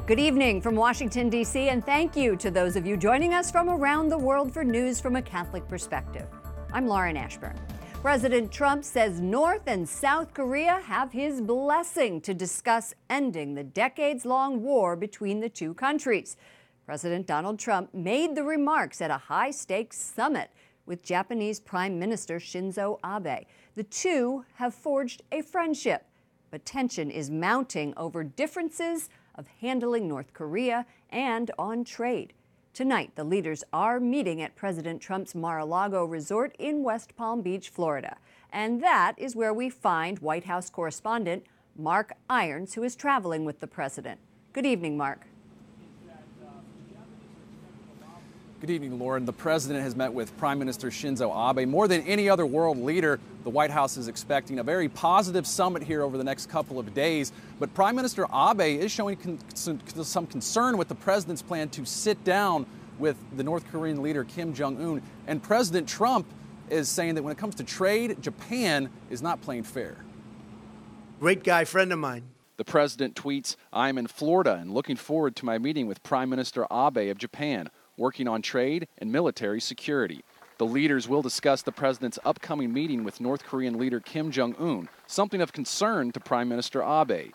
Good evening from Washington, D.C., and thank you to those of you joining us from around the world for news from a Catholic perspective. I'm Lauren Ashburn. President Trump says North and South Korea have his blessing to discuss ending the decades-long war between the two countries. President Donald Trump made the remarks at a high-stakes summit with Japanese Prime Minister Shinzo Abe. The two have forged a friendship, but tension is mounting over differences of handling North Korea and on trade. Tonight, the leaders are meeting at President Trump's Mar-a-Lago resort in West Palm Beach, Florida. And that is where we find White House correspondent Mark Irons, who is traveling with the president. Good evening, Mark. Good evening, Lauren. The president has met with Prime Minister Shinzo Abe. More than any other world leader, the White House is expecting a very positive summit here over the next couple of days. But Prime Minister Abe is showing some concern with the president's plan to sit down with the North Korean leader Kim Jong-un. And President Trump is saying that when it comes to trade, Japan is not playing fair. Great guy, friend of mine. The president tweets, "I'm in Florida and looking forward to my meeting with Prime Minister Abe of Japan, working on trade and military security." The leaders will discuss the president's upcoming meeting with North Korean leader Kim Jong-un, something of concern to Prime Minister Abe.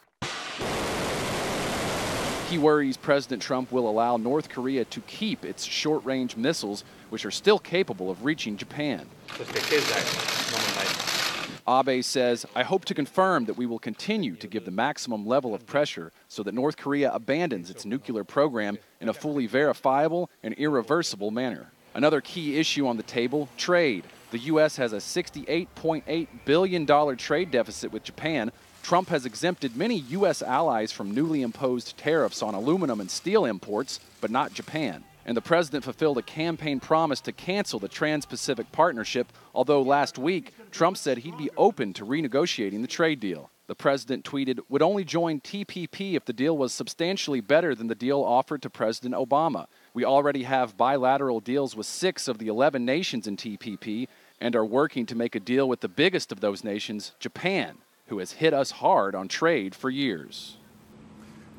He worries President Trump will allow North Korea to keep its short-range missiles, which are still capable of reaching Japan. Abe says, "I hope to confirm that we will continue to give the maximum level of pressure so that North Korea abandons its nuclear program in a fully verifiable and irreversible manner." Another key issue on the table, trade. The U.S. has a $68.8 billion trade deficit with Japan. Trump has exempted many U.S. allies from newly imposed tariffs on aluminum and steel imports, but not Japan. And the president fulfilled a campaign promise to cancel the Trans-Pacific Partnership, although last week, Trump said he'd be open to renegotiating the trade deal. The president tweeted, "Would only join TPP if the deal was substantially better than the deal offered to President Obama. We already have bilateral deals with 6 of the 11 nations in TPP and are working to make a deal with the biggest of those nations, Japan, who has hit us hard on trade for years."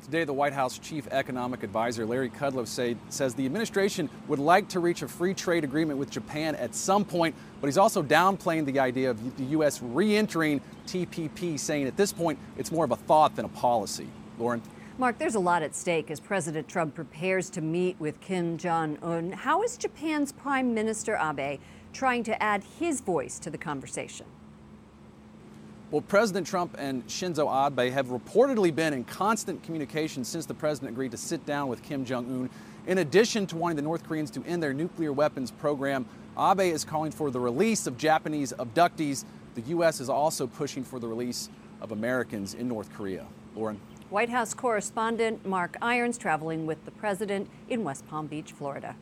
Today, the White House Chief Economic Advisor Larry Kudlow says the administration would like to reach a free trade agreement with Japan at some point, but he's also downplaying the idea of the U.S. re-entering TPP, saying at this point it's more of a thought than a policy. Lauren? Mark, there's a lot at stake as President Trump prepares to meet with Kim Jong-un. How is Japan's Prime Minister Abe trying to add his voice to the conversation? Well, President Trump and Shinzo Abe have reportedly been in constant communication since the president agreed to sit down with Kim Jong-un. In addition to wanting the North Koreans to end their nuclear weapons program, Abe is calling for the release of Japanese abductees. The U.S. is also pushing for the release of Americans in North Korea. Lauren? White House correspondent Mark Irons traveling with the president in West Palm Beach, Florida.